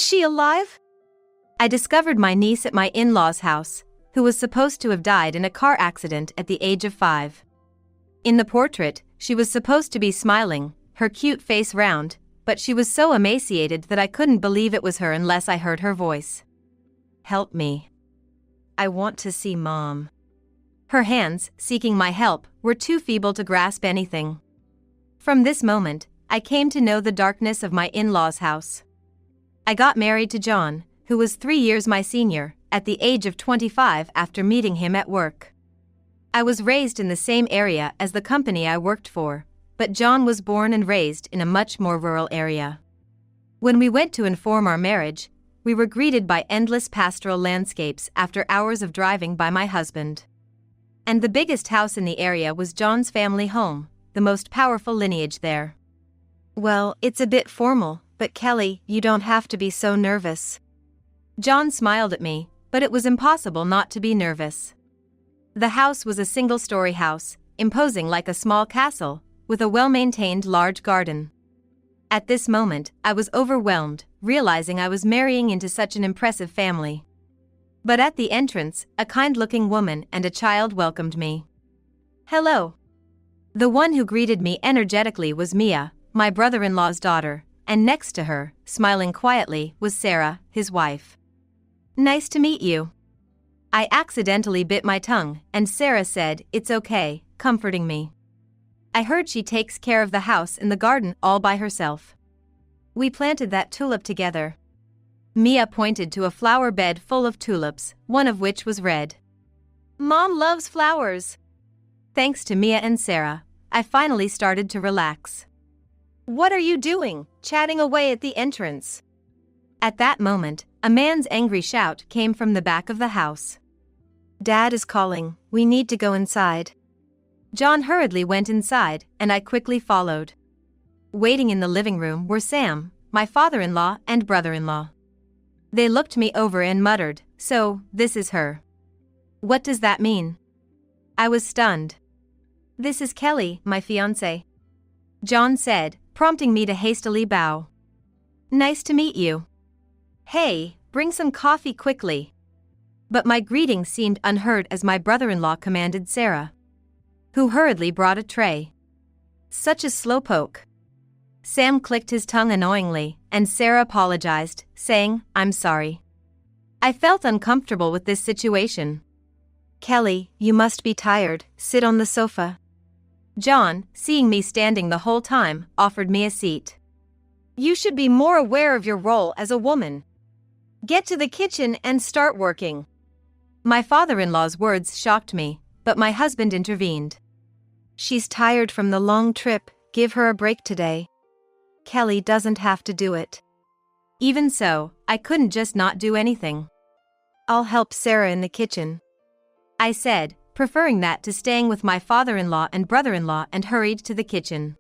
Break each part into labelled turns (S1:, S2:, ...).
S1: Was she alive?
S2: I discovered my niece at my in-laws' house, who was supposed to have died in a car accident at the age of 5. In the portrait, she was supposed to be smiling, her cute face round, but she was so emaciated that I couldn't believe it was her unless I heard her voice. Help me. I want to see Mom. Her hands, seeking my help, were too feeble to grasp anything. From this moment, I came to know the darkness of my in-laws' house. I got married to John, who was 3 years my senior, at the age of 25 after meeting him at work. I was raised in the same area as the company I worked for, but John was born and raised in a much more rural area. When we went to inform our marriage, we were greeted by endless pastoral landscapes after hours of driving by my husband. And the biggest house in the area was John's family home, the most powerful lineage there. Well, it's a bit formal, but Kelly, you don't have to be so nervous. John smiled at me, but it was impossible not to be nervous. The house was a single-story house, imposing like a small castle, with a well-maintained large garden. At this moment, I was overwhelmed, realizing I was marrying into such an impressive family. But at the entrance, a kind-looking woman and a child welcomed me. Hello. The one who greeted me energetically was Mia, my brother-in-law's daughter, and next to her, smiling quietly, was Sarah, his wife. Nice to meet you. I accidentally bit my tongue, and Sarah said, "It's okay," comforting me. I heard she takes care of the house and the garden all by herself. We planted that tulip together. Mia pointed to a flower bed full of tulips, one of which was red. Mom loves flowers. Thanks to Mia and Sarah, I finally started to relax. What are you doing, chatting away at the entrance? At that moment, a man's angry shout came from the back of the house. Dad is calling, we need to go inside. John hurriedly went inside, and I quickly followed. Waiting in the living room were Sam, my father-in-law and brother-in-law. They looked me over and muttered, "So, this is her. What does that mean?" I was stunned. "This is Kelly, my fiancé," John said, prompting me to hastily bow. "Nice to meet you. Hey, bring some coffee quickly." But my greeting seemed unheard as my brother-in-law commanded Sarah, who hurriedly brought a tray. Such a slowpoke. Sam clicked his tongue annoyingly, and Sarah apologized, saying, "I'm sorry." I felt uncomfortable with this situation. "Kelly, you must be tired, sit on the sofa." John, seeing me standing the whole time, offered me a seat. "You should be more aware of your role as a woman. Get to the kitchen and start working." My father-in-law's words shocked me, but my husband intervened. "She's tired from the long trip, give her a break today. Kelly doesn't have to do it." Even so, I couldn't just not do anything. "I'll help Sarah in the kitchen," I said, preferring that to staying with my father-in-law and brother-in-law, and hurried to the kitchen.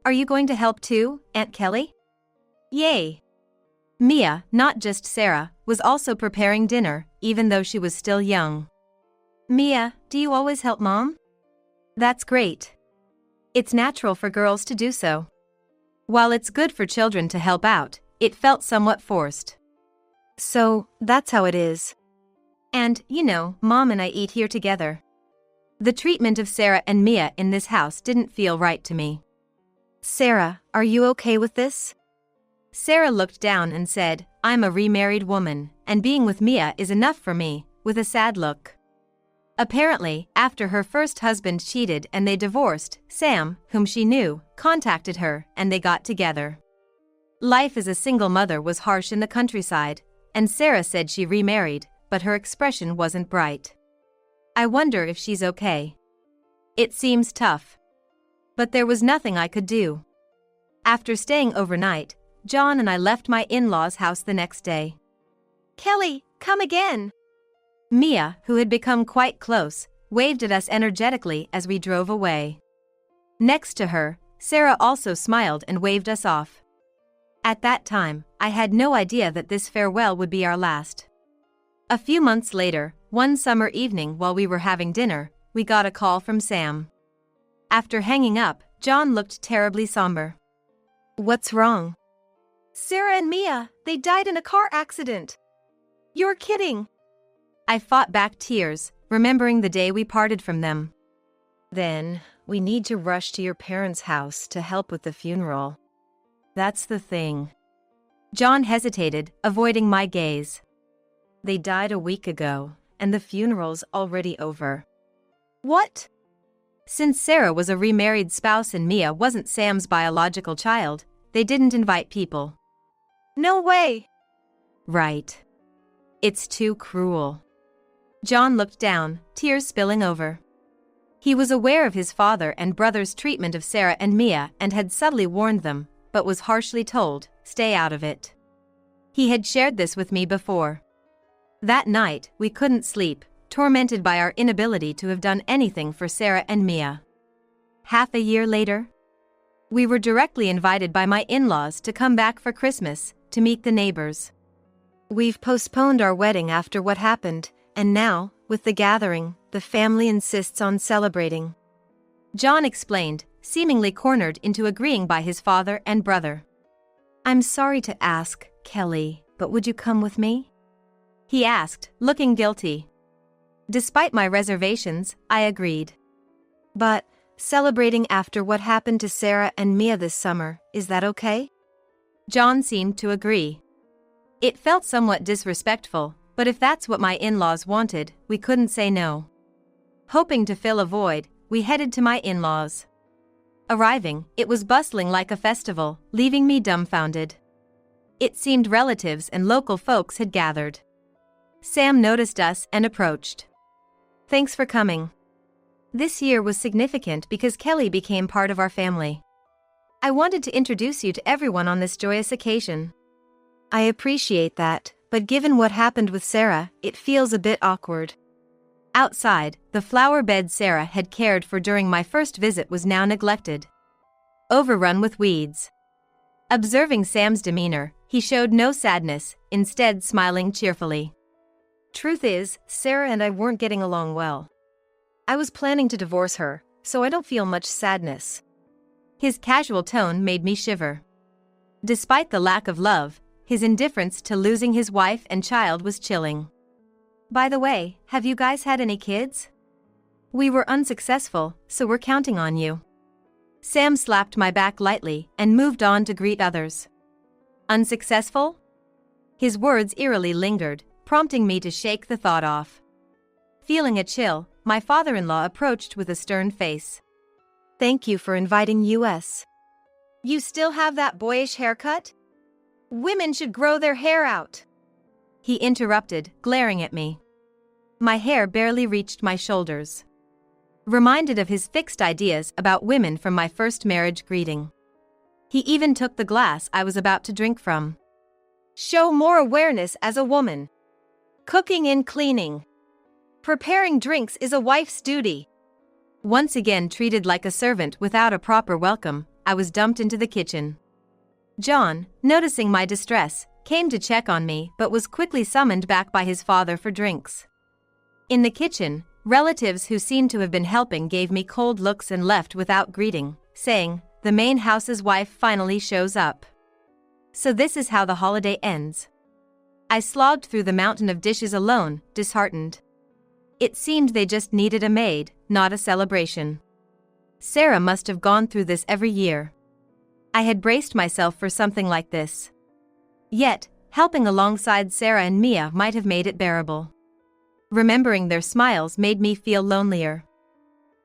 S2: "Are you going to help too, Aunt Kelly?" "Yay." Mia, not just Sarah, was also preparing dinner, even though she was still young. "Mia, do you always help Mom?" "That's great. It's natural for girls to do so. While it's good for children to help out, it felt somewhat forced." "So, that's how it is. And, Mom and I eat here together." The treatment of Sarah and Mia in this house didn't feel right to me. "Sarah, are you okay with this?" Sarah looked down and said, "I'm a remarried woman, and being with Mia is enough for me," with a sad look. Apparently, after her first husband cheated and they divorced, Sam, whom she knew, contacted her, and they got together. Life as a single mother was harsh in the countryside, and Sarah said she remarried, but her expression wasn't bright. I wonder if she's okay. It seems tough. But there was nothing I could do. After staying overnight, John and I left my in-laws' house the next day. "Kelly, come again." Mia, who had become quite close, waved at us energetically as we drove away. Next to her, Sarah also smiled and waved us off. At that time, I had no idea that this farewell would be our last. A few months later, one summer evening while we were having dinner, we got a call from Sam. After hanging up, John looked terribly somber. "What's wrong?" Sarah and Mia, they died in a car accident. You're kidding. I fought back tears, remembering the day we parted from them. Then, we need to rush to your parents' house to help with the funeral. That's the thing. John hesitated, avoiding my gaze. They died a week ago, and the funeral's already over. What? Since Sarah was a remarried spouse and Mia wasn't Sam's biological child, they didn't invite people. No way! Right. It's too cruel. John looked down, tears spilling over. He was aware of his father and brother's treatment of Sarah and Mia and had subtly warned them, but was harshly told, stay out of it. He had shared this with me before. That night, we couldn't sleep, tormented by our inability to have done anything for Sarah and Mia. Half a year later, we were directly invited by my in-laws to come back for Christmas, to meet the neighbors. We've postponed our wedding after what happened, and now, with the gathering, the family insists on celebrating. John explained, seemingly cornered into agreeing by his father and brother. I'm sorry to ask, Kelly, but would you come with me? He asked, looking guilty. Despite my reservations, I agreed. But, celebrating after what happened to Sarah and Mia this summer, is that okay? John seemed to agree. It felt somewhat disrespectful, but if that's what my in-laws wanted, we couldn't say no. Hoping to fill a void, we headed to my in-laws. Arriving, it was bustling like a festival, leaving me dumbfounded. It seemed relatives and local folks had gathered. Sam noticed us and approached. Thanks for coming. This year was significant because Kelly became part of our family. I wanted to introduce you to everyone on this joyous occasion. I appreciate that, but given what happened with Sarah, it feels a bit awkward. Outside, the flower bed Sarah had cared for during my first visit was now neglected. Overrun with weeds. Observing Sam's demeanor, he showed no sadness, instead smiling cheerfully. Truth is, Sarah and I weren't getting along well. I was planning to divorce her, so I don't feel much sadness. His casual tone made me shiver. Despite the lack of love, his indifference to losing his wife and child was chilling. By the way, have you guys had any kids? We were unsuccessful, so we're counting on you. Sam slapped my back lightly and moved on to greet others. Unsuccessful? His words eerily lingered, prompting me to shake the thought off. Feeling a chill, my father-in-law approached with a stern face. Thank you for inviting us. You still have that boyish haircut? Women should grow their hair out. He interrupted, glaring at me. My hair barely reached my shoulders. Reminded of his fixed ideas about women from my first marriage greeting. He even took the glass I was about to drink from. Show more awareness as a woman. Cooking and cleaning. Preparing drinks is a wife's duty. Once again treated like a servant without a proper welcome, I was dumped into the kitchen. John, noticing my distress, came to check on me but was quickly summoned back by his father for drinks. In the kitchen, relatives who seemed to have been helping gave me cold looks and left without greeting, saying, the main house's wife finally shows up. So this is how the holiday ends. I slogged through the mountain of dishes alone, disheartened. It seemed they just needed a maid, not a celebration. Sarah must have gone through this every year. I had braced myself for something like this. Yet, helping alongside Sarah and Mia might have made it bearable. Remembering their smiles made me feel lonelier.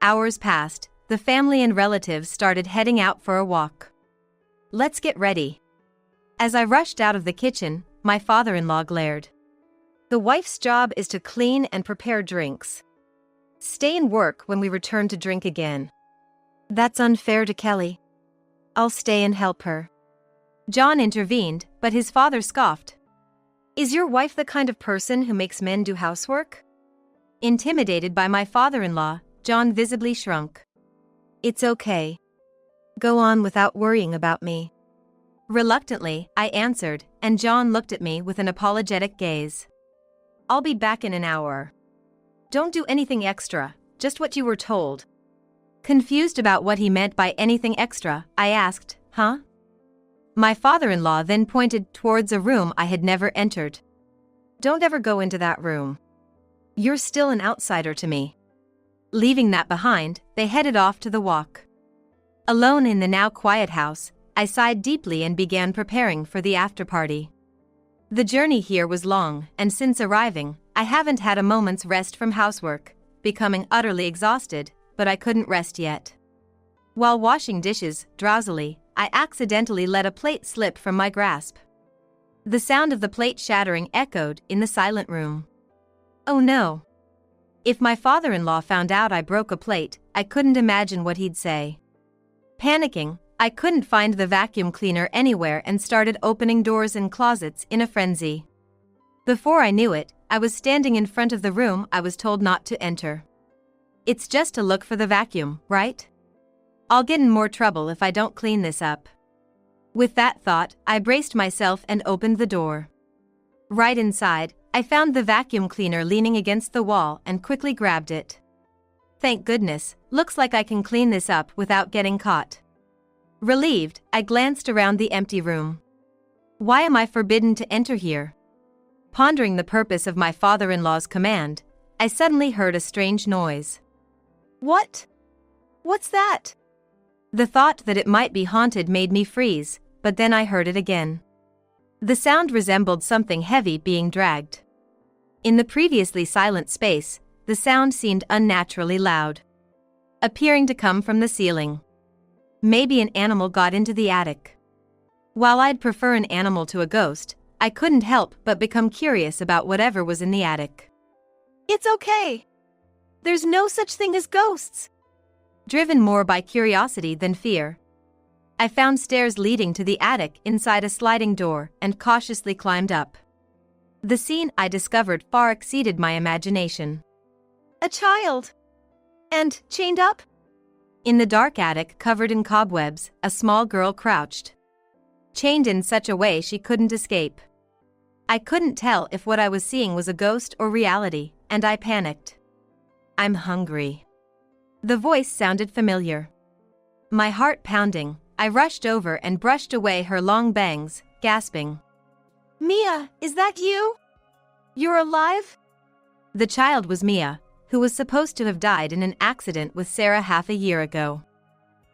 S2: Hours passed, the family and relatives started heading out for a walk. Let's get ready. As I rushed out of the kitchen, my father-in-law glared. The wife's job is to clean and prepare drinks. Stay and work when we return to drink again. That's unfair to Kelly. I'll stay and help her. John intervened, but his father scoffed. Is your wife the kind of person who makes men do housework? Intimidated by my father-in-law, John visibly shrunk. It's okay. Go on without worrying about me. Reluctantly, I answered, and John looked at me with an apologetic gaze. I'll be back in an hour. Don't do anything extra, just what you were told. Confused about what he meant by anything extra, I asked, huh? My father-in-law then pointed towards a room I had never entered. "Don't ever go into that room. You're still an outsider to me." Leaving that behind, they headed off to the walk. Alone in the now quiet house, I sighed deeply and began preparing for the after-party. The journey here was long, and since arriving, I haven't had a moment's rest from housework, becoming utterly exhausted, but I couldn't rest yet. While washing dishes, drowsily, I accidentally let a plate slip from my grasp. The sound of the plate shattering echoed in the silent room. Oh no! If my father-in-law found out I broke a plate, I couldn't imagine what he'd say. Panicking, I couldn't find the vacuum cleaner anywhere and started opening doors and closets in a frenzy. Before I knew it, I was standing in front of the room I was told not to enter. It's just to look for the vacuum, right? I'll get in more trouble if I don't clean this up. With that thought, I braced myself and opened the door. Right inside, I found the vacuum cleaner leaning against the wall and quickly grabbed it. Thank goodness, looks like I can clean this up without getting caught. Relieved, I glanced around the empty room. Why am I forbidden to enter here? Pondering the purpose of my father-in-law's command, I suddenly heard a strange noise. What? What's that? The thought that it might be haunted made me freeze, but then I heard it again. The sound resembled something heavy being dragged. In the previously silent space, the sound seemed unnaturally loud, appearing to come from the ceiling. Maybe an animal got into the attic. While I'd prefer an animal to a ghost, I couldn't help but become curious about whatever was in the attic. It's okay. There's no such thing as ghosts. Driven more by curiosity than fear, I found stairs leading to the attic inside a sliding door and cautiously climbed up. The scene I discovered far exceeded my imagination. A child! And chained up? In the dark attic covered in cobwebs, a small girl crouched, chained in such a way she couldn't escape. I couldn't tell if what I was seeing was a ghost or reality, and I panicked. I'm hungry. The voice sounded familiar. My heart pounding, I rushed over and brushed away her long bangs, gasping. Mia, is that you? You're alive? The child was Mia, who was supposed to have died in an accident with Sarah half a year ago.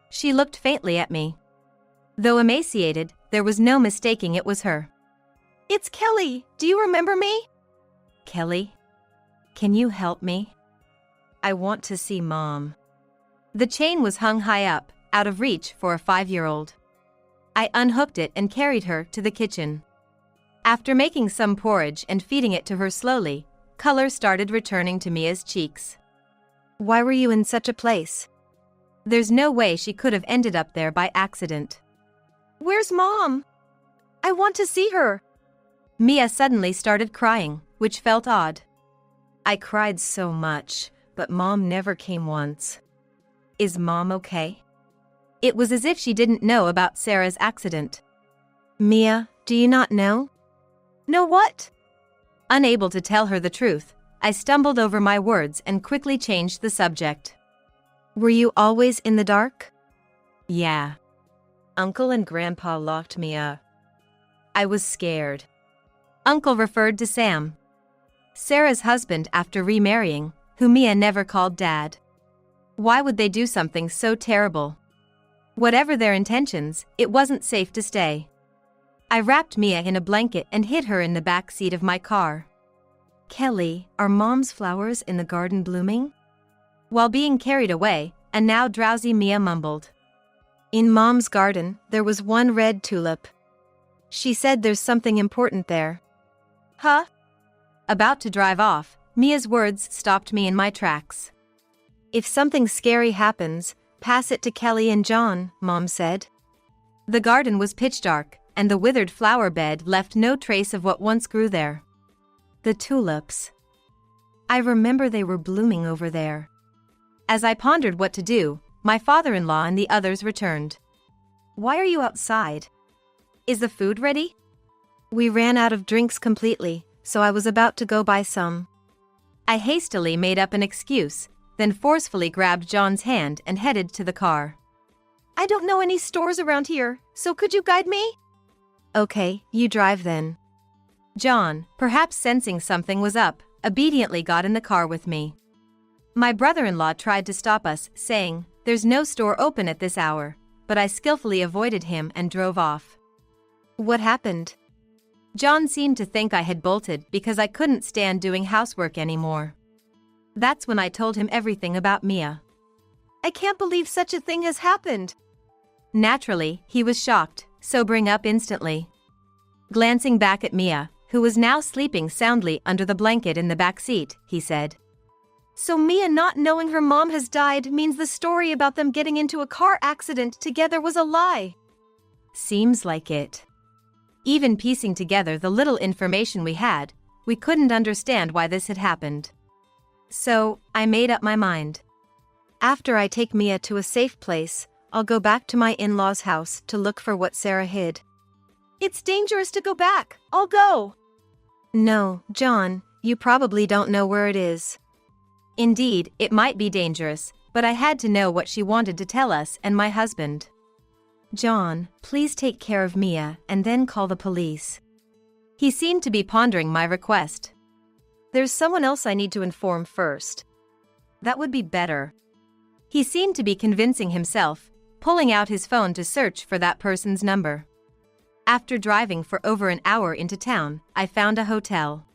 S2: She looked faintly at me. Though emaciated, there was no mistaking it was her. It's Kelly, do you remember me? Kelly? Can you help me? I want to see Mom. The chain was hung high up, out of reach for a 5-year-old. I unhooked it and carried her to the kitchen. After making some porridge and feeding it to her slowly, color started returning to Mia's cheeks. Why were you in such a place? There's no way she could have ended up there by accident. Where's Mom? I want to see her. Mia suddenly started crying, which felt odd. I cried so much, but Mom never came once. Is Mom okay? It was as if she didn't know about Sarah's accident. Mia, do you not know? Know what? Unable to tell her the truth, I stumbled over my words and quickly changed the subject. Were you always in the dark? Yeah. Uncle and Grandpa locked me up. I was scared. Uncle referred to Sam, Sarah's husband after remarrying, who Mia never called Dad. Why would they do something so terrible? Whatever their intentions, it wasn't safe to stay. I wrapped Mia in a blanket and hid her in the back seat of my car. Kelly, are Mom's flowers in the garden blooming? While being carried away, a now drowsy Mia mumbled. In Mom's garden, there was one red tulip. She said there's something important there. Huh? About to drive off, Mia's words stopped me in my tracks. If something scary happens, pass it to Kelly and John, Mom said. The garden was pitch dark, and the withered flower bed left no trace of what once grew there. The tulips. I remember they were blooming over there. As I pondered what to do, my father-in-law and the others returned. Why are you outside? Is the food ready? We ran out of drinks completely, so I was about to go buy some. I hastily made up an excuse, then forcefully grabbed John's hand and headed to the car. I don't know any stores around here, so could you guide me? Okay, you drive then. John, perhaps sensing something was up, obediently got in the car with me. My brother-in-law tried to stop us, saying, "There's no store open at this hour," but I skillfully avoided him and drove off. What happened? John seemed to think I had bolted because I couldn't stand doing housework anymore. That's when I told him everything about Mia. I can't believe such a thing has happened. Naturally, he was shocked, sobering up instantly. Glancing back at Mia, who was now sleeping soundly under the blanket in the back seat, he said, "So Mia not knowing her mom has died means the story about them getting into a car accident together was a lie." Seems like it. Even piecing together the little information we had, we couldn't understand why this had happened. So, I made up my mind. After I take Mia to a safe place, I'll go back to my in-laws' house to look for what Sarah hid. It's dangerous to go back. I'll go. No, John, you probably don't know where it is. Indeed, it might be dangerous, but I had to know what she wanted to tell us and my husband. John, please take care of Mia and then call the police. He seemed to be pondering my request. There's someone else I need to inform first. That would be better. He seemed to be convincing himself, pulling out his phone to search for that person's number. After driving for over an hour into town, I found a hotel.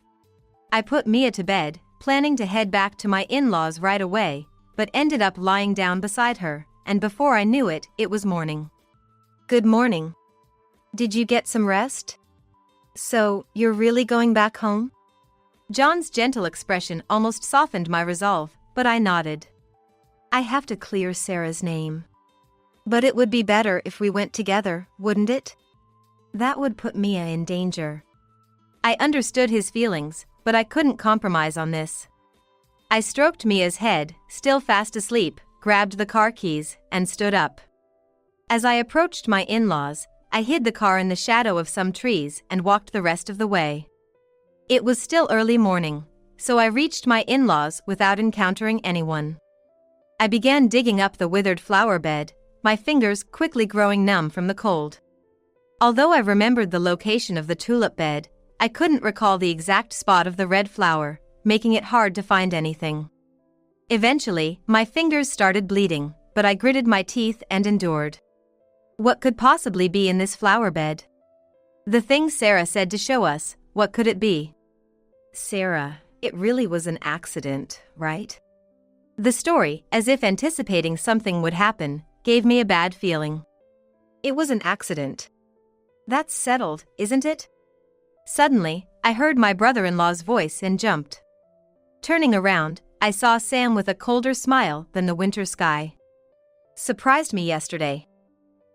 S2: I put Mia to bed, planning to head back to my in-laws right away, but ended up lying down beside her, and before I knew it, it was morning. Good morning. Did you get some rest? So, you're really going back home? John's gentle expression almost softened my resolve, but I nodded. I have to clear Sarah's name. But it would be better if we went together, wouldn't it? That would put Mia in danger. I understood his feelings, but I couldn't compromise on this. I stroked Mia's head, still fast asleep, grabbed the car keys, and stood up. As I approached my in-laws, I hid the car in the shadow of some trees and walked the rest of the way. It was still early morning, so I reached my in-laws without encountering anyone. I began digging up the withered flower bed, my fingers quickly growing numb from the cold. Although I remembered the location of the tulip bed, I couldn't recall the exact spot of the red flower, making it hard to find anything. Eventually, my fingers started bleeding, but I gritted my teeth and endured. What could possibly be in this flower bed? The thing Sarah said to show us, what could it be? Sarah, it really was an accident, right? The story, as if anticipating something would happen, gave me a bad feeling. It was an accident. That's settled, isn't it? Suddenly, I heard my brother-in-law's voice and jumped. Turning around, I saw Sam with a colder smile than the winter sky. Surprised me yesterday.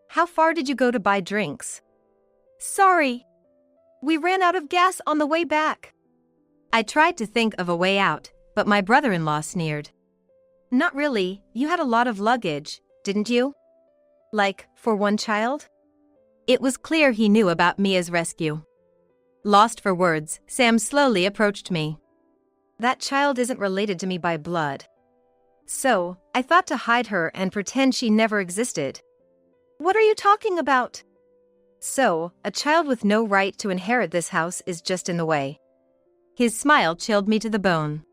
S2: How far did you go to buy drinks? Sorry. We ran out of gas on the way back. I tried to think of a way out, but my brother-in-law sneered. Not really, you had a lot of luggage, didn't you? Like, for one child? It was clear he knew about Mia's rescue. Lost for words, Sam slowly approached me. That child isn't related to me by blood. So, I thought to hide her and pretend she never existed. What are you talking about? So, a child with no right to inherit this house is just in the way. His smile chilled me to the bone.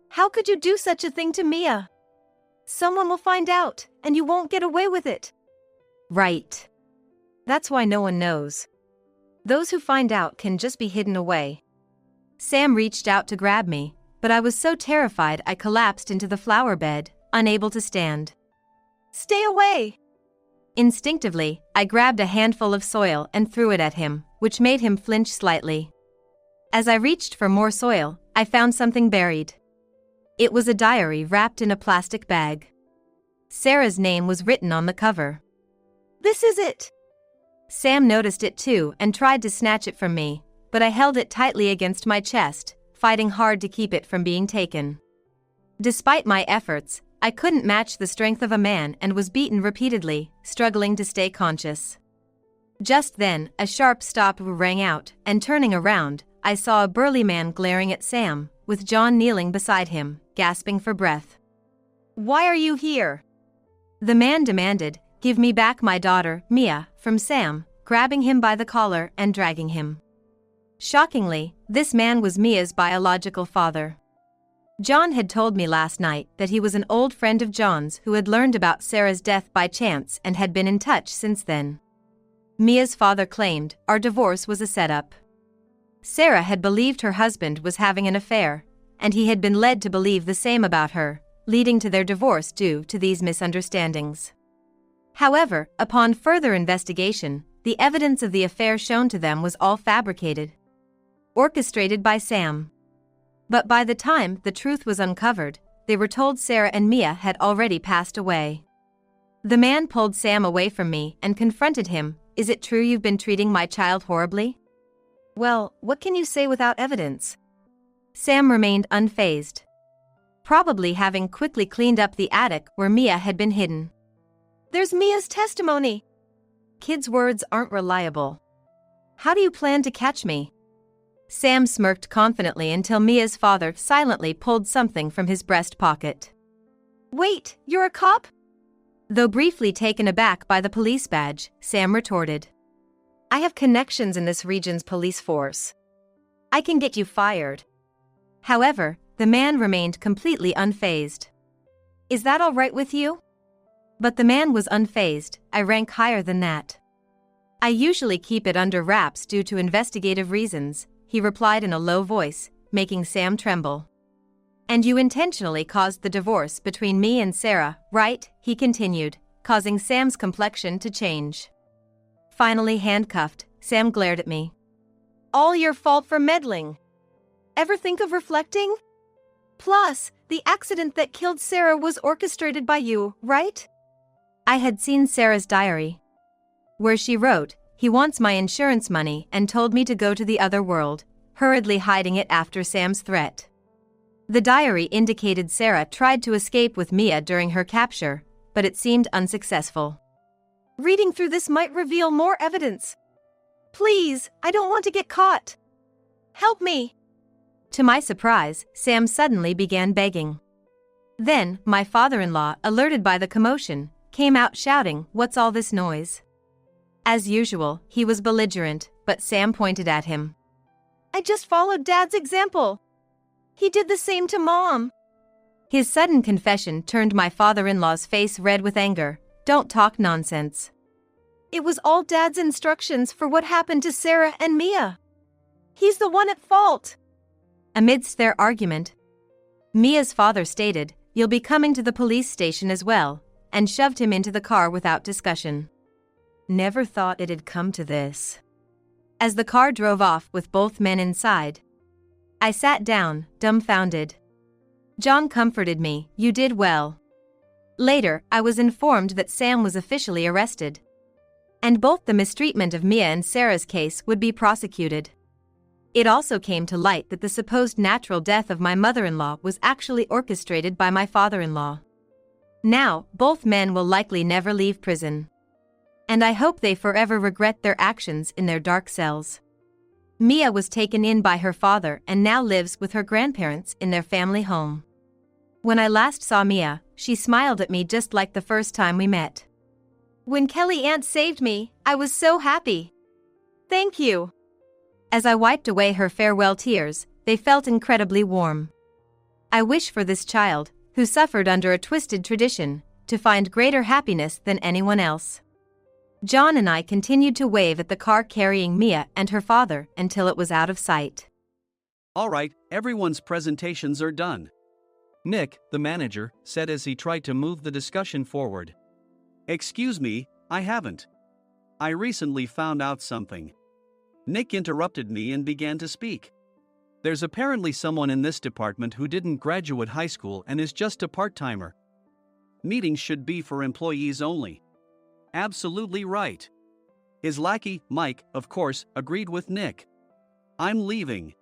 S2: How could you do such a thing to Mia? Someone will find out, and you won't get away with it. Right. That's why no one knows. Those who find out can just be hidden away. Sam reached out to grab me, but I was so terrified I collapsed into the flower bed, unable to stand. Stay away! Instinctively, I grabbed a handful of soil and threw it at him, which made him flinch slightly. As I reached for more soil, I found something buried. It was a diary wrapped in a plastic bag. Sarah's name was written on the cover. This is it! Sam noticed it too and tried to snatch it from me, but I held it tightly against my chest, fighting hard to keep it from being taken. Despite my efforts, I couldn't match the strength of a man and was beaten repeatedly, struggling to stay conscious. Just then, a sharp stop rang out, and turning around, I saw a burly man glaring at Sam, with John kneeling beside him, gasping for breath. Why are you here? The man demanded, Give me back my daughter, Mia, from Sam, grabbing him by the collar and dragging him. Shockingly, this man was Mia's biological father. John had told me last night that he was an old friend of John's who had learned about Sarah's death by chance and had been in touch since then. Mia's father claimed our divorce was a setup. Sarah had believed her husband was having an affair, and he had been led to believe the same about her, leading to their divorce due to these misunderstandings. However, upon further investigation, the evidence of the affair shown to them was all fabricated, orchestrated by Sam. But by the time the truth was uncovered, they were told Sarah and Mia had already passed away. The man pulled Sam away from me and confronted him. Is it true you've been treating my child horribly? Well, what can you say without evidence? Sam remained unfazed, probably having quickly cleaned up the attic where Mia had been hidden. There's Mia's testimony. Kids' words aren't reliable. How do you plan to catch me? Sam smirked confidently until Mia's father silently pulled something from his breast pocket. Wait, you're a cop? Though briefly taken aback by the police badge, Sam retorted. I have connections in this region's police force. I can get you fired. However, the man remained completely unfazed. Is that all right with you? But the man was unfazed. I rank higher than that. I usually keep it under wraps due to investigative reasons, he replied in a low voice, making Sam tremble. And you intentionally caused the divorce between me and Sarah, right? He continued, causing Sam's complexion to change. Finally handcuffed, Sam glared at me. All your fault for meddling. Ever think of reflecting? Plus, the accident that killed Sarah was orchestrated by you, right? I had seen Sarah's diary, where she wrote, he wants my insurance money and told me to go to the other world, hurriedly hiding it after Sam's threat. The diary indicated Sarah tried to escape with Mia during her capture, but it seemed unsuccessful. Reading through this might reveal more evidence. Please, I don't want to get caught. Help me. To my surprise, Sam suddenly began begging. Then, my father-in-law, alerted by the commotion, came out shouting, "What's all this noise?" As usual, he was belligerent, but Sam pointed at him. I just followed Dad's example. He did the same to Mom. His sudden confession turned my father-in-law's face red with anger. Don't talk nonsense. It was all Dad's instructions for what happened to Sarah and Mia. He's the one at fault. Amidst their argument, Mia's father stated, "You'll be coming to the police station as well," and shoved him into the car without discussion. Never thought it'd come to this. As the car drove off with both men inside, I sat down, dumbfounded. John comforted me, "You did well." Later, I was informed that Sam was officially arrested, and both the mistreatment of Mia and Sarah's case would be prosecuted. It also came to light that the supposed natural death of my mother-in-law was actually orchestrated by my father-in-law. Now, both men will likely never leave prison, and I hope they forever regret their actions in their dark cells. Mia was taken in by her father and now lives with her grandparents in their family home. When I last saw Mia, she smiled at me just like the first time we met. When Kelly Aunt saved me, I was so happy. Thank you. As I wiped away her farewell tears, they felt incredibly warm. I wish for this child, who suffered under a twisted tradition, to find greater happiness than anyone else. John and I continued to wave at the car carrying Mia and her father until it was out of sight.
S1: All right, everyone's presentations are done, Nick, the manager, said as he tried to move the discussion forward. Excuse me, I haven't. I recently found out something. Nick interrupted me and began to speak. There's apparently someone in this department who didn't graduate high school and is just a part-timer. Meetings should be for employees only. Absolutely right. His lackey, Mike, of course, agreed with Nick. I'm leaving.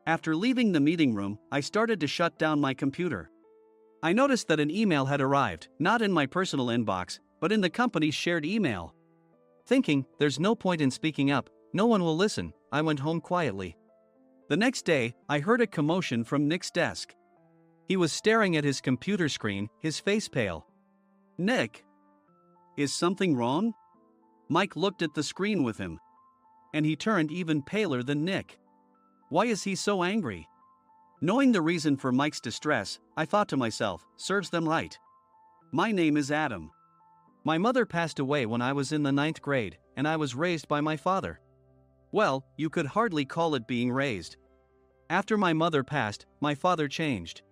S1: After leaving the meeting room, I started to shut down my computer. I noticed that an email had arrived, not in my personal inbox, but in the company's shared email. Thinking, there's no point in speaking up, no one will listen, I went home quietly. The next day, I heard a commotion from Nick's desk. He was staring at his computer screen, his face pale. Nick? Is something wrong? Mike looked at the screen with him. And he turned even paler than Nick. Why is he so angry? Knowing the reason for Mike's distress, I thought to myself, serves them right. My name is Adam. My mother passed away when I was in the 9th grade, and I was raised by my father. Well, you could hardly call it being raised. After my mother passed, my father changed.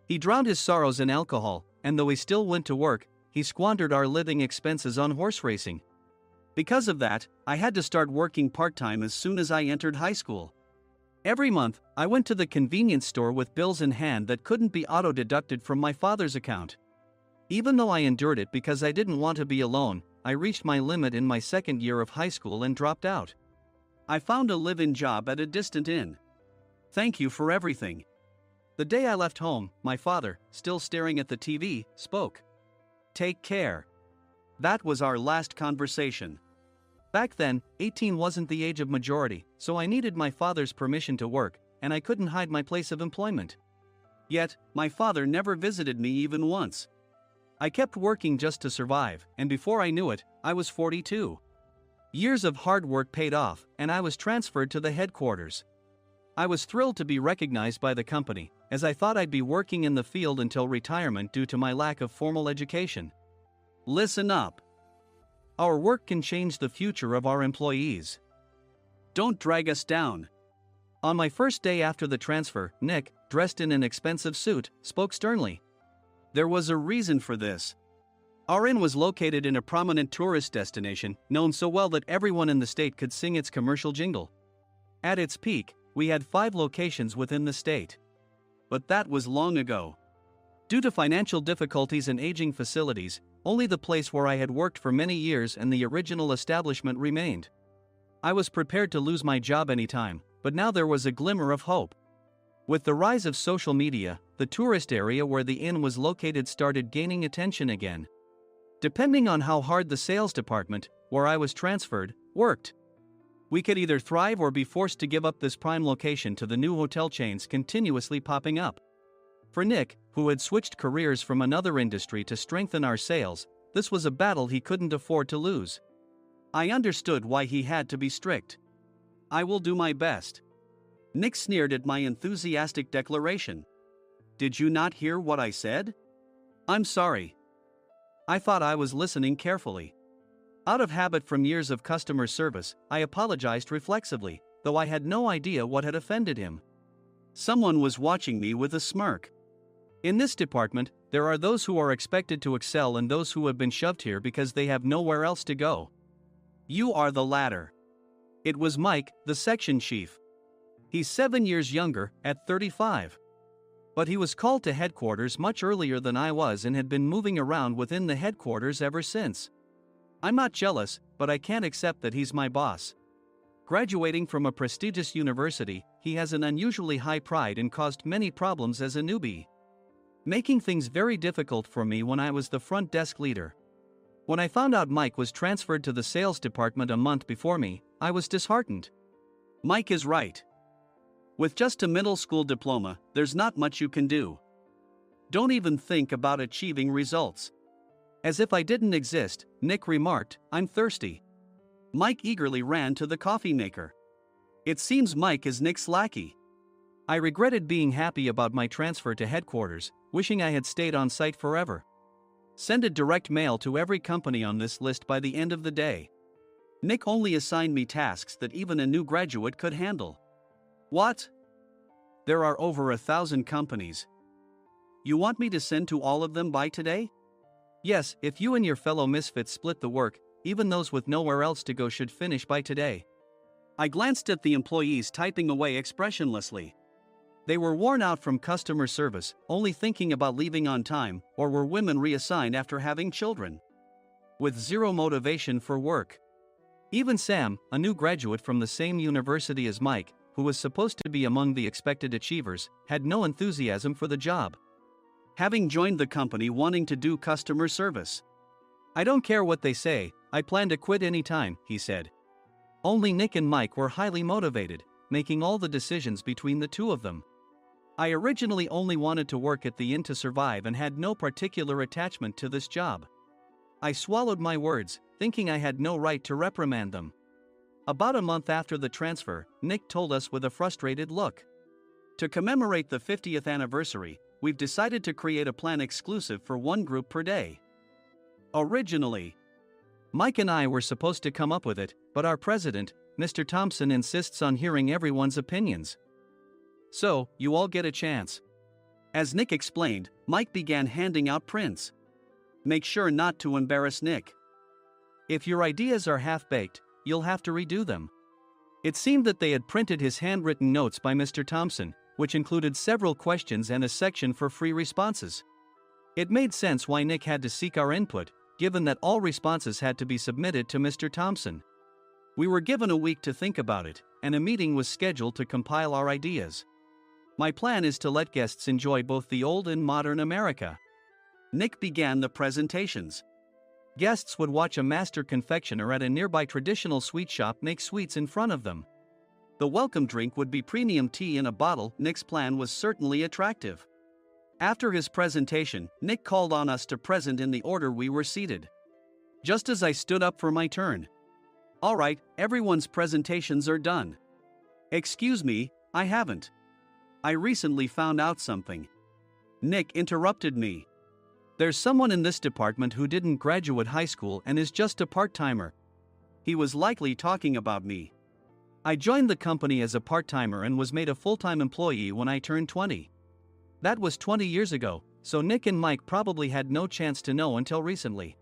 S1: He drowned his sorrows in alcohol, and though he still went to work, he squandered our living expenses on horse racing. Because of that, I had to start working part-time as soon as I entered high school. Every month, I went to the convenience store with bills in hand that couldn't be auto-deducted from my father's account. Even though I endured it because I didn't want to be alone, I reached my limit in my 2nd year of high school and dropped out. I found a live-in job at a distant inn. Thank you for everything. The day I left home, my father, still staring at the TV, spoke. Take care. That was our last conversation. Back then, 18 wasn't the age of majority, so I needed my father's permission to work, and I couldn't hide my place of employment. Yet, my father never visited me even once. I kept working just to survive, and before I knew it, I was 42. Years of hard work paid off, and I was transferred to the headquarters. I was thrilled to be recognized by the company, as I thought I'd be working in the field until retirement due to my lack of formal education. Listen up. Our work can change the future of our employees. Don't drag us down. On my first day after the transfer, Nick, dressed in an expensive suit, spoke sternly. There was a reason for this. Our inn was located in a prominent tourist destination, known so well that everyone in the state could sing its commercial jingle. At its peak, we had 5 locations within the state. But that was long ago. Due to financial difficulties and aging facilities, only the place where I had worked for many years and the original establishment remained. I was prepared to lose my job anytime, but now there was a glimmer of hope. With the rise of social media, the tourist area where the inn was located started gaining attention again. Depending on how hard the sales department, where I was transferred, worked, we could either thrive or be forced to give up this prime location to the new hotel chains continuously popping up. For Nick, who had switched careers from another industry to strengthen our sales, this was a battle he couldn't afford to lose. I understood why he had to be strict. I will do my best. Nick sneered at my enthusiastic declaration. Did you not hear what I said? I'm sorry. I thought I was listening carefully. Out of habit from years of customer service, I apologized reflexively, though I had no idea what had offended him. Someone was watching me with a smirk. In this department, there are those who are expected to excel and those who have been shoved here because they have nowhere else to go. You are the latter. It was Mike, the section chief. He's 7 years younger, at 35. But he was called to headquarters much earlier than I was and had been moving around within the headquarters ever since. I'm not jealous, but I can't accept that he's my boss. Graduating from a prestigious university, he has an unusually high pride and caused many problems as a newbie, making things very difficult for me when I was the front desk leader. When I found out Mike was transferred to the sales department a month before me, I was disheartened. Mike is right. With just a middle school diploma, there's not much you can do. Don't even think about achieving results. As if I didn't exist, Nick remarked, I'm thirsty. Mike eagerly ran to the coffee maker. It seems Mike is Nick's lackey. I regretted being happy about my transfer to headquarters, wishing I had stayed on site forever. Send a direct mail to every company on this list by the end of the day. Nick only assigned me tasks that even a new graduate could handle. What? There are over 1,000 companies. You want me to send to all of them by today? Yes, if you and your fellow misfits split the work, even those with nowhere else to go should finish by today. I glanced at the employees typing away expressionlessly. They were worn out from customer service, only thinking about leaving on time, or were women reassigned after having children, with zero motivation for work. Even Sam, a new graduate from the same university as Mike, who was supposed to be among the expected achievers, had no enthusiasm for the job, having joined the company wanting to do customer service. I don't care what they say, I plan to quit anytime, he said. Only Nick and Mike were highly motivated, making all the decisions between the two of them. I originally only wanted to work at the inn to survive and had no particular attachment to this job. I swallowed my words, thinking I had no right to reprimand them. About a month after the transfer, Nick told us with a frustrated look. To commemorate the 50th anniversary, we've decided to create a plan exclusive for one group per day. Originally, Mike and I were supposed to come up with it, but our president, Mr. Thompson, insists on hearing everyone's opinions. So, you all get a chance. As Nick explained, Mike began handing out prints. Make sure not to embarrass Nick. If your ideas are half-baked, you'll have to redo them. It seemed that they had printed his handwritten notes by Mr. Thompson, which included several questions and a section for free responses. It made sense why Nick had to seek our input, given that all responses had to be submitted to Mr. Thompson. We were given a week to think about it, and a meeting was scheduled to compile our ideas. My plan is to let guests enjoy both the old and modern America. Nick began the presentations. Guests would watch a master confectioner at a nearby traditional sweet shop make sweets in front of them. The welcome drink would be premium tea in a bottle. Nick's plan was certainly attractive. After his presentation, Nick called on us to present in the order we were seated. Just as I stood up for my turn. All right, everyone's presentations are done. Excuse me, I haven't. I recently found out something. Nick interrupted me. There's someone in this department who didn't graduate high school and is just a part-timer. He was likely talking about me. I joined the company as a part-timer and was made a full-time employee when I turned 20. That was 20 years ago, so Nick and Mike probably had no chance to know until recently.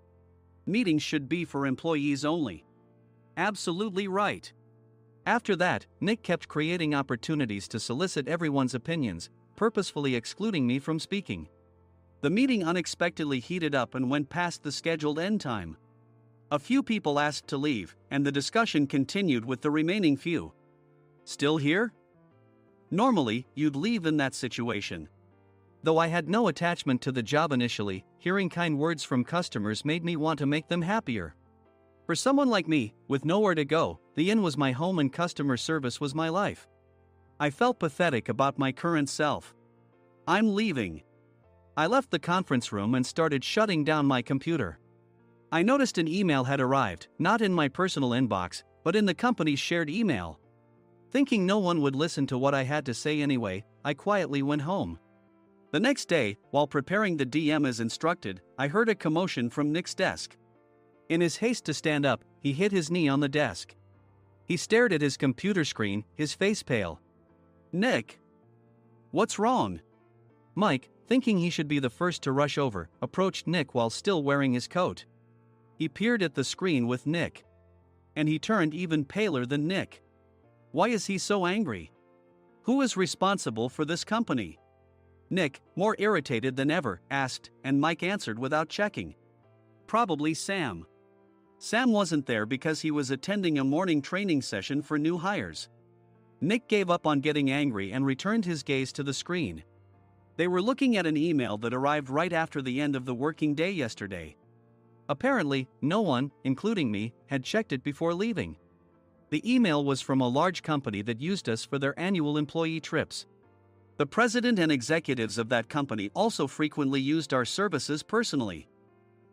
S1: Meetings should be for employees only. Absolutely right. After that, Nick kept creating opportunities to solicit everyone's opinions, purposefully excluding me from speaking. The meeting unexpectedly heated up and went past the scheduled end time. A few people asked to leave, and the discussion continued with the remaining few. Still here? Normally, you'd leave in that situation. Though I had no attachment to the job initially, hearing kind words from customers made me want to make them happier. For someone like me, with nowhere to go, the inn was my home and customer service was my life. I felt pathetic about my current self. I'm leaving. I left the conference room and started shutting down my computer. I noticed an email had arrived, not in my personal inbox, but in the company's shared email. Thinking no one would listen to what I had to say anyway, I quietly went home. The next day, while preparing the DM as instructed, I heard a commotion from Nick's desk. In his haste to stand up, he hit his knee on the desk. He stared at his computer screen, his face pale. Nick! What's wrong? Mike, thinking he should be the first to rush over, approached Nick while still wearing his coat. He peered at the screen with Nick. And he turned even paler than Nick. Why is he so angry? Who is responsible for this company? Nick, more irritated than ever, asked, and Mike answered without checking. Probably Sam. Sam wasn't there because he was attending a morning training session for new hires. Nick gave up on getting angry and returned his gaze to the screen. They were looking at an email that arrived right after the end of the working day yesterday. Apparently, no one, including me, had checked it before leaving. The email was from a large company that used us for their annual employee trips. The president and executives of that company also frequently used our services personally.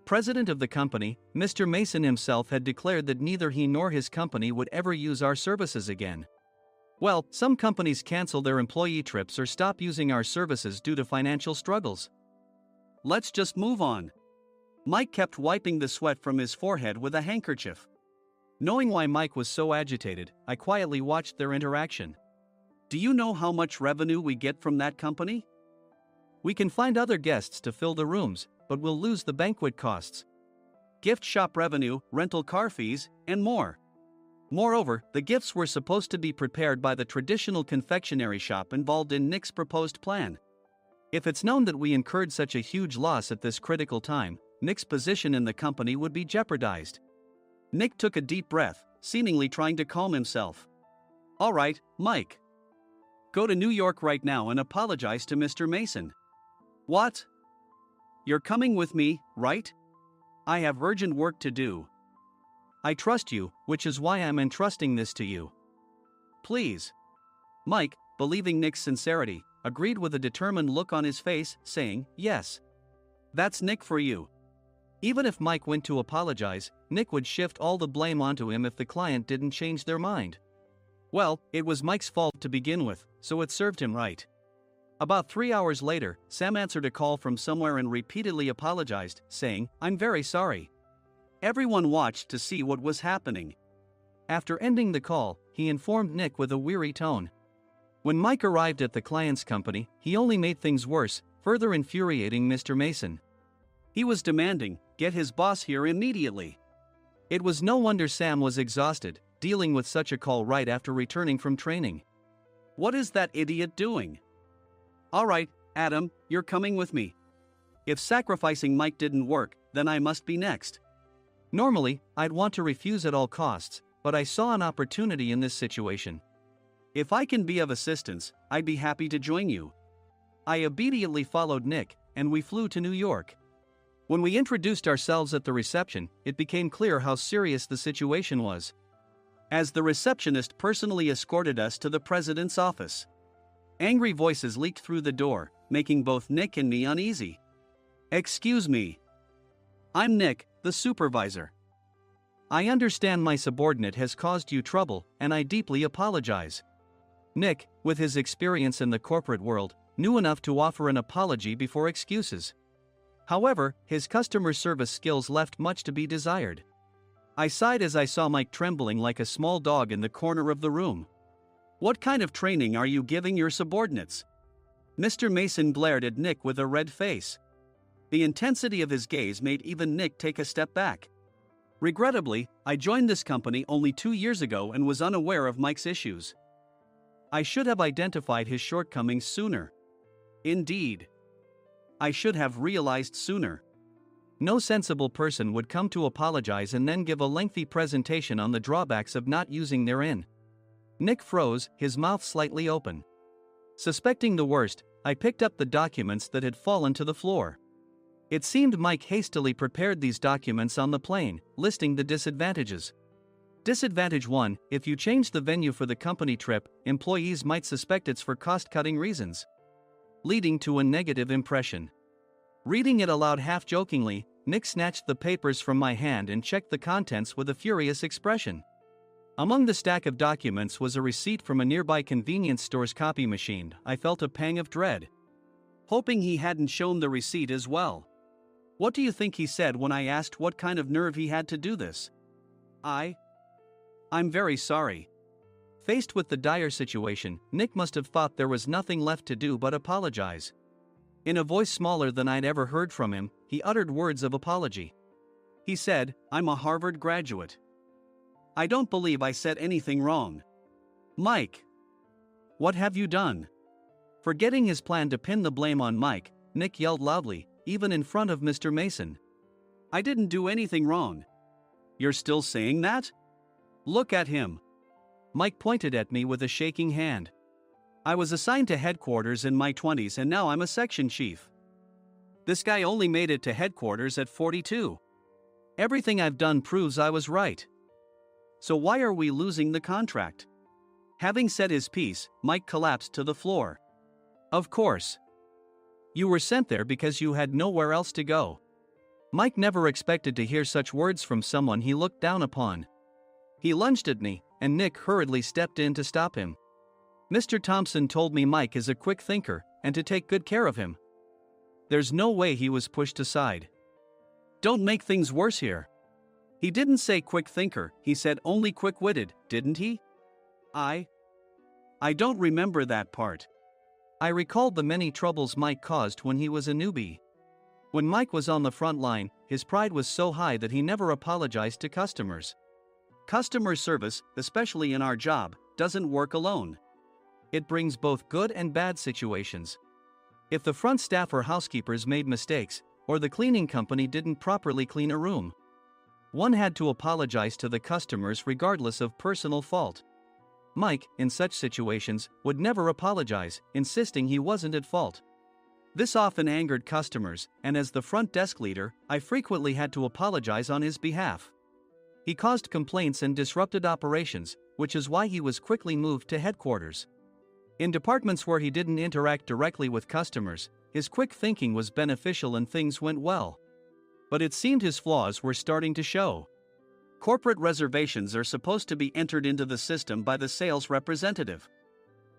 S1: President of the company, Mr. Mason himself, had declared that neither he nor his company would ever use our services again. Well, some companies cancel their employee trips or stop using our services due to financial struggles. Let's just move on. Mike kept wiping the sweat from his forehead with a handkerchief. Knowing why Mike was so agitated, I quietly watched their interaction. Do you know how much revenue we get from that company? We can find other guests to fill the rooms, but we'll lose the banquet costs, gift shop revenue, rental car fees, and more. Moreover, the gifts were supposed to be prepared by the traditional confectionery shop involved in Nick's proposed plan. If it's known that we incurred such a huge loss at this critical time, Nick's position in the company would be jeopardized. Nick took a deep breath, seemingly trying to calm himself. All right, Mike. Go to New York right now and apologize to Mr. Mason. What? You're coming with me, right? I have urgent work to do. I trust you, which is why I'm entrusting this to you. Please. Mike, believing Nick's sincerity, agreed with a determined look on his face, saying, Yes. That's Nick for you. Even if Mike went to apologize, Nick would shift all the blame onto him if the client didn't change their mind. Well, it was Mike's fault to begin with, so it served him right. About 3 hours later, Sam answered a call from somewhere and repeatedly apologized, saying, "I'm very sorry." Everyone watched to see what was happening. After ending the call, he informed Nick with a weary tone. When Mike arrived at the client's company, he only made things worse, further infuriating Mr. Mason. He was demanding, "Get his boss here immediately." It was no wonder Sam was exhausted, dealing with such a call right after returning from training. "What is that idiot doing?" "All right, Adam, you're coming with me. If sacrificing Mike didn't work, then I must be next." Normally, I'd want to refuse at all costs, but I saw an opportunity in this situation. "If I can be of assistance, I'd be happy to join you." I immediately followed Nick, and we flew to New York. When we introduced ourselves at the reception, it became clear how serious the situation was, as the receptionist personally escorted us to the president's office. Angry voices leaked through the door, making both Nick and me uneasy. "Excuse me. I'm Nick, the supervisor. I understand my subordinate has caused you trouble, and I deeply apologize." Nick, with his experience in the corporate world, knew enough to offer an apology before excuses. However, his customer service skills left much to be desired. I sighed as I saw Mike trembling like a small dog in the corner of the room. "What kind of training are you giving your subordinates?" Mr. Mason glared at Nick with a red face. The intensity of his gaze made even Nick take a step back. Regrettably, I joined this company only 2 years ago and was unaware of Mike's issues. I should have identified his shortcomings sooner. Indeed, I should have realized sooner. No sensible person would come to apologize and then give a lengthy presentation on the drawbacks of not using their in. Nick froze, his mouth slightly open. Suspecting the worst, I picked up the documents that had fallen to the floor. It seemed Mike hastily prepared these documents on the plane, listing the disadvantages. Disadvantage 1: if you change the venue for the company trip, employees might suspect it's for cost-cutting reasons, leading to a negative impression. Reading it aloud half-jokingly, Nick snatched the papers from my hand and checked the contents with a furious expression. Among the stack of documents was a receipt from a nearby convenience store's copy machine. I felt a pang of dread, hoping he hadn't shown the receipt as well. What do you think he said when I asked what kind of nerve he had to do this? "I'm very sorry." Faced with the dire situation, Nick must have thought there was nothing left to do but apologize. In a voice smaller than I'd ever heard from him, he uttered words of apology. He said, "I'm a Harvard graduate. I don't believe I said anything wrong." "Mike, what have you done?" Forgetting his plan to pin the blame on Mike, Nick yelled loudly, even in front of Mr. Mason. "I didn't do anything wrong." "You're still saying that? Look at him." Mike pointed at me with a shaking hand. "I was assigned to headquarters in my 20s and now I'm a section chief. This guy only made it to headquarters at 42. Everything I've done proves I was right. So why are we losing the contract?" Having said his piece, Mike collapsed to the floor. "Of course. You were sent there because you had nowhere else to go." Mike never expected to hear such words from someone he looked down upon. He lunged at me, and Nick hurriedly stepped in to stop him. "Mr. Thompson told me Mike is a quick thinker, and to take good care of him." There's no way he was pushed aside. "Don't make things worse here. He didn't say quick thinker, he said only quick-witted, didn't he?" I don't remember that part." I recalled the many troubles Mike caused when he was a newbie. When Mike was on the front line, his pride was so high that he never apologized to customers. Customer service, especially in our job, doesn't work alone. It brings both good and bad situations. If the front staff or housekeepers made mistakes, or the cleaning company didn't properly clean a room, one had to apologize to the customers regardless of personal fault. Mike, in such situations, would never apologize, insisting he wasn't at fault. This often angered customers, and as the front desk leader, I frequently had to apologize on his behalf. He caused complaints and disrupted operations, which is why he was quickly moved to headquarters. In departments where he didn't interact directly with customers, his quick thinking was beneficial and things went well. But it seemed his flaws were starting to show. Corporate reservations are supposed to be entered into the system by the sales representative.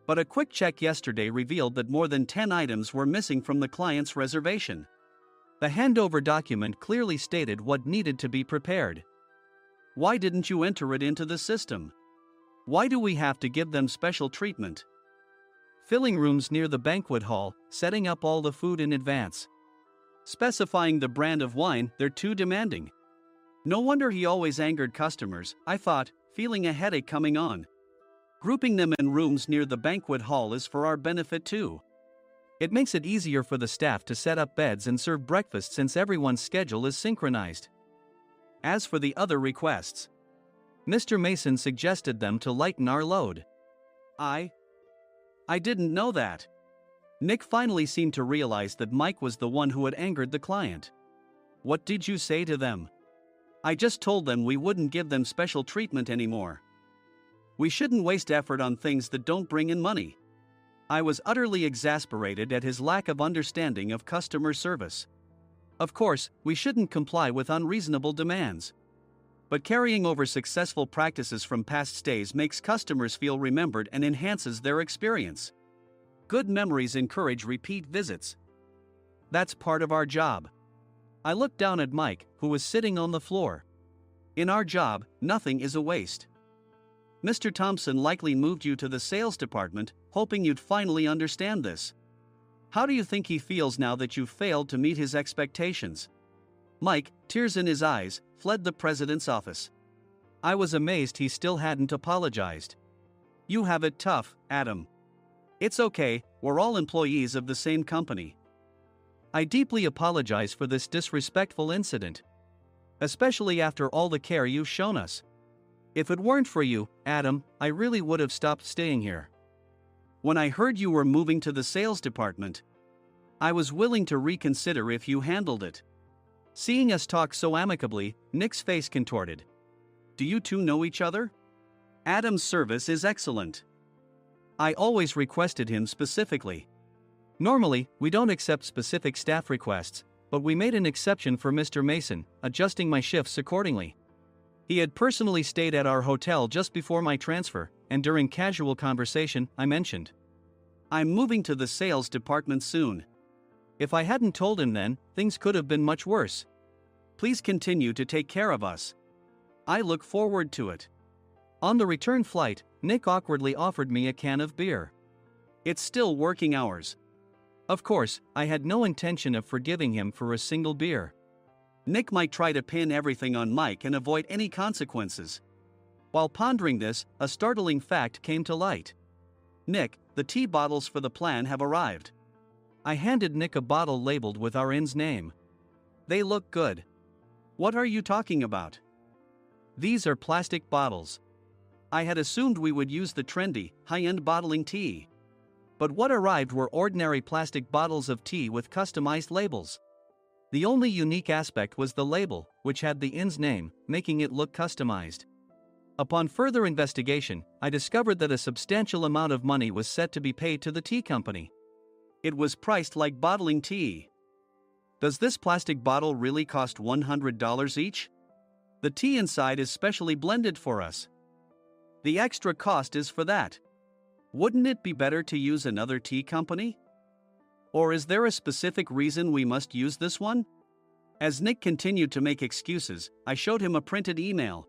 S1: But a quick check yesterday revealed that more than 10 items were missing from the client's reservation. The handover document clearly stated what needed to be prepared. Why didn't you enter it into the system? Why do we have to give them special treatment? Filling rooms near the banquet hall, setting up all the food in advance. Specifying the brand of wine, they're too demanding. No wonder he always angered customers, I thought, feeling a headache coming on. Grouping them in rooms near the banquet hall is for our benefit too. It makes it easier for the staff to set up beds and serve breakfast since everyone's schedule is synchronized. As for the other requests, Mr. Mason suggested them to lighten our load. I didn't know that. Nick finally seemed to realize that Mike was the one who had angered the client. What did you say to them? I just told them we wouldn't give them special treatment anymore. We shouldn't waste effort on things that don't bring in money. I was utterly exasperated at his lack of understanding of customer service. Of course, we shouldn't comply with unreasonable demands. But carrying over successful practices from past stays makes customers feel remembered and enhances their experience. Good memories encourage repeat visits. That's part of our job. I looked down at Mike, who was sitting on the floor. In our job, nothing is a waste. Mr. Thompson likely moved you to the sales department, hoping you'd finally understand this. How do you think he feels now that you've failed to meet his expectations? Mike, tears in his eyes, fled the president's office. I was amazed he still hadn't apologized. You have it tough, Adam. It's okay, we're all employees of the same company. I deeply apologize for this disrespectful incident. Especially after all the care you've shown us. If it weren't for you, Adam, I really would have stopped staying here. When I heard you were moving to the sales department, I was willing to reconsider if you handled it. Seeing us talk so amicably, Nick's face contorted. Do you two know each other? Adam's service is excellent. I always requested him specifically. Normally, we don't accept specific staff requests, but we made an exception for Mr. Mason, adjusting my shifts accordingly. He had personally stayed at our hotel just before my transfer, and during casual conversation, I mentioned, I'm moving to the sales department soon. If I hadn't told him then, things could have been much worse. Please continue to take care of us. I look forward to it. On the return flight, Nick awkwardly offered me a can of beer. It's still working hours. Of course, I had no intention of forgiving him for a single beer. Nick might try to pin everything on Mike and avoid any consequences. While pondering this, a startling fact came to light. Nick, the tea bottles for the plan have arrived. I handed Nick a bottle labeled with our inn's name. They look good. What are you talking about? These are plastic bottles. I had assumed we would use the trendy, high-end bottling tea. But what arrived were ordinary plastic bottles of tea with customized labels. The only unique aspect was the label, which had the inn's name, making it look customized. Upon further investigation, I discovered that a substantial amount of money was set to be paid to the tea company. It was priced like bottling tea. Does this plastic bottle really cost $100 each? The tea inside is specially blended for us. The extra cost is for that. Wouldn't it be better to use another tea company? Or is there a specific reason we must use this one? As Nick continued to make excuses, I showed him a printed email.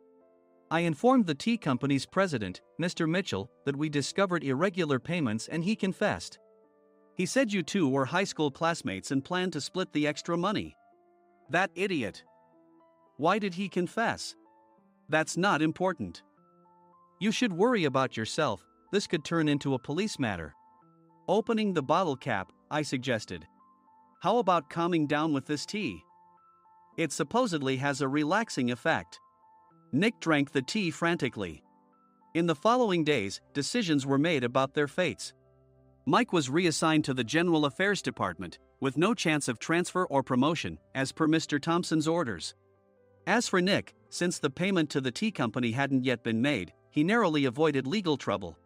S1: I informed the tea company's president, Mr. Mitchell, that we discovered irregular payments and he confessed. He said you two were high school classmates and planned to split the extra money. That idiot. Why did he confess? That's not important. You should worry about yourself, this could turn into a police matter. Opening the bottle cap, I suggested. How about calming down with this tea? It supposedly has a relaxing effect. Nick drank the tea frantically. In the following days, decisions were made about their fates. Mike was reassigned to the General Affairs Department, with no chance of transfer or promotion, as per Mr. Thompson's orders. As for Nick, since the payment to the tea company hadn't yet been made, he narrowly avoided legal trouble.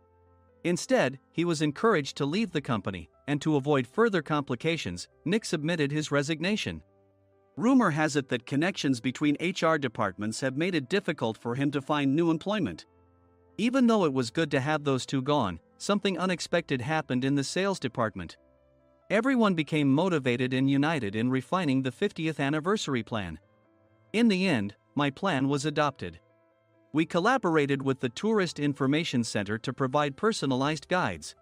S1: Instead, he was encouraged to leave the company, and to avoid further complications, Nick submitted his resignation. Rumor has it that connections between HR departments have made it difficult for him to find new employment. Even though it was good to have those two gone, something unexpected happened in the sales department. Everyone became motivated and united in refining the 50th anniversary plan. In the end, my plan was adopted. We collaborated with the Tourist Information Center to provide personalized guides.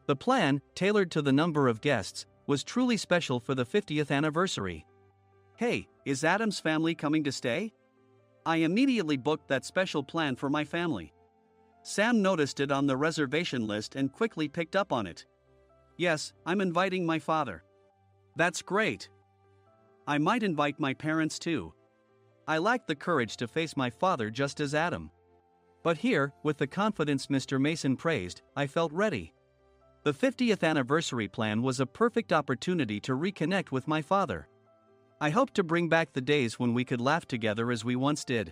S1: The plan, tailored to the number of guests, was truly special for the 50th anniversary. Hey, is Adam's family coming to stay? I immediately booked that special plan for my family. Sam noticed it on the reservation list and quickly picked up on it. Yes, I'm inviting my father. That's great. I might invite my parents too. I lacked the courage to face my father just as Adam. But here, with the confidence Mr. Mason praised, I felt ready. The 50th anniversary plan was a perfect opportunity to reconnect with my father. I hoped to bring back the days when we could laugh together as we once did.